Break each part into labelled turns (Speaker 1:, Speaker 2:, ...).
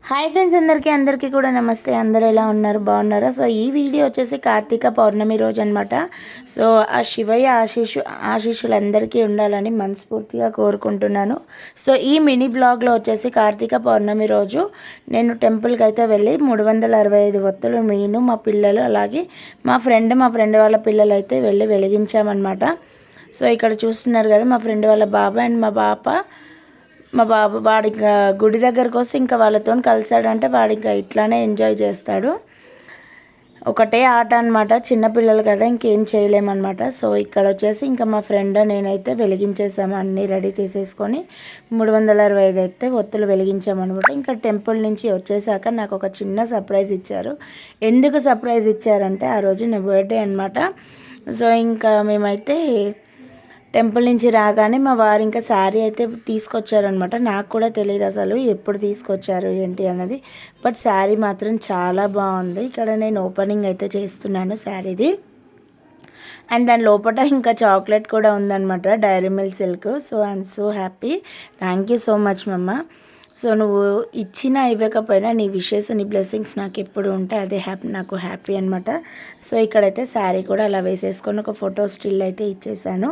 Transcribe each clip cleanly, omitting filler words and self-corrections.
Speaker 1: Hi friends, అందరికీ కూడా నమస్తే. అందరూ ఎలా ఉన్నారు? బాగున్నారా? సో ఈ వీడియో వచ్చేసి కార్తీక పౌర్ణమి రోజు అనమాట. సో ఆ శివయ్య ఆశీస్సులు అందరికీ ఉండాలని మనస్ఫూర్తిగా కోరుకుంటున్నాను. సో ఈ మినీ బ్లాగ్లో వచ్చేసి కార్తీక పౌర్ణమి రోజు నేను టెంపుల్కి అయితే వెళ్ళి 365 ఒత్తులు నేను, మా పిల్లలు, అలాగే మా ఫ్రెండ్ వాళ్ళ పిల్లలు అయితే వెళ్ళి వెలిగించామన్నమాట. సో ఇక్కడ చూస్తున్నారు కదా, మా ఫ్రెండ్ వాళ్ళ బాబా అండ్ మా బాబు వాడి ఇంకా గుడి దగ్గరకు వస్తే ఇంకా వాళ్ళతో కలిసాడంటే వాడు ఇంకా ఇట్లానే ఎంజాయ్ చేస్తాడు. ఒకటే ఆట అనమాట, చిన్నపిల్లలు కదా, ఇంకేం చేయలేమన్నమాట. సో ఇక్కడ వచ్చేసి ఇంకా మా ఫ్రెండ్ నేనైతే వెలిగించేసాము, అన్నీ రెడీ చేసేసుకొని 365 అయితే ఒత్తులు వెలిగించామన్నమాట. ఇంకా టెంపుల్ నుంచి వచ్చేసాక నాకు ఒక చిన్న సర్ప్రైజ్ ఇచ్చారు. ఎందుకు సర్ప్రైజ్ ఇచ్చారంటే ఆ రోజు నా బర్త్డే అనమాట. సో ఇంకా మేమైతే టెంపుల్ నుంచి రాగానే మా వారు ఇంకా శారీ అయితే తీసుకొచ్చారనమాట. నాకు కూడా తెలియదు అసలు ఎప్పుడు తీసుకొచ్చారు ఏంటి అన్నది, బట్ శారీ మాత్రం చాలా బాగుంది. ఇక్కడ నేను ఓపెనింగ్ అయితే చేస్తున్నాను శారీది. అండ్ దాని లోపల ఇంకా చాక్లెట్ కూడా ఉందన్నమాట, dairy milk silk. So I'm so happy. Thank you so much మమ్మ. సో నువ్వు ఇచ్చినా ఇవ్వకపోయినా నీ విషెస్, నీ బ్లెస్సింగ్స్ నాకు ఎప్పుడు ఉంటాయి, అదే నాకు హ్యాపీ అనమాట. సో ఇక్కడైతే శారీ కూడా అలా వేసేసుకొని ఒక ఫోటో స్టిల్ అయితే ఇచ్చేసాను.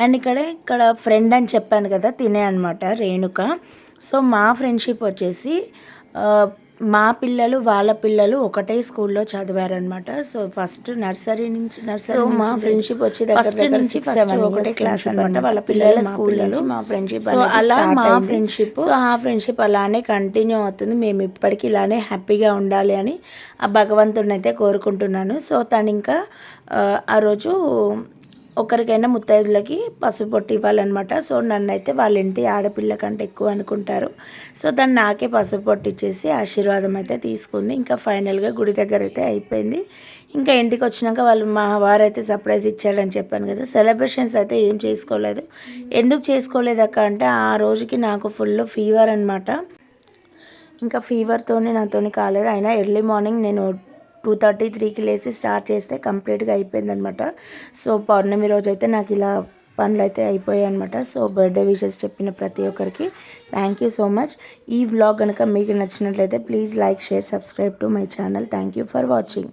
Speaker 1: అండ్ ఇక్కడ ఫ్రెండ్ అని చెప్పాను కదా, తినే అనమాట, రేణుక. సో మా ఫ్రెండ్షిప్ వచ్చేసి మా పిల్లలు వాళ్ళ పిల్లలు ఒకటే స్కూల్లో చదివారనమాట. సో ఫస్ట్ నర్సరీ మా ఫ్రెండ్షిప్ వచ్చి ఫస్ట్ నుంచి ఒకటే క్లాస్ అనమాట. వాళ్ళ పిల్లల స్కూల్లో మా ఫ్రెండ్షిప్, సో అలా మా ఫ్రెండ్షిప్, సో ఆ ఫ్రెండ్షిప్ అలానే కంటిన్యూ అవుతుంది. మేము ఇప్పటికీ ఇలానే హ్యాపీగా ఉండాలి అని ఆ భగవంతుడిని అయితే కోరుకుంటున్నాను. సో తను ఇంకా ఆ రోజు ఒకరికైనా ముత్తైదులకి పసుపు పొట్టు ఇవ్వాలన్నమాట. సో నన్ను అయితే వాళ్ళ ఇంటి ఆడపిల్ల కంటే ఎక్కువ అనుకుంటారు. సో దాన్ని నాకే పసుపు పొట్టు ఇచ్చేసి ఆశీర్వాదం అయితే తీసుకుంది. ఇంకా ఫైనల్గా గుడి దగ్గర అయితే అయిపోయింది. ఇంకా ఇంటికి వచ్చినాక మా వారైతే సర్ప్రైజ్ ఇచ్చాడని చెప్పాను కదా, సెలబ్రేషన్స్ అయితే ఏం చేసుకోలేదు. ఎందుకు చేసుకోలేదు అక్క అంటే ఆ రోజుకి నాకు ఫుల్ ఫీవర్ అనమాట. ఇంకా ఫీవర్తోనే నాతోని కాలేదు. అయినా ఎర్లీ మార్నింగ్ నేను 2:33కి లేచి స్టార్ట్ చేస్తే కంప్లీట్గా అయిపోయిందనమాట. సో పౌర్ణమి రోజు అయితే నాకు ఇలా పనులు అయితే అయిపోయాయి అనమాట. సో బర్త్డే విషెస్ చెప్పిన ప్రతి ఒక్కరికి థ్యాంక్ యూ సో మచ్. ఈ వ్లాగ్ కనుక మీకు నచ్చినట్లయితే please like, share, subscribe to my channel. Thank you for watching.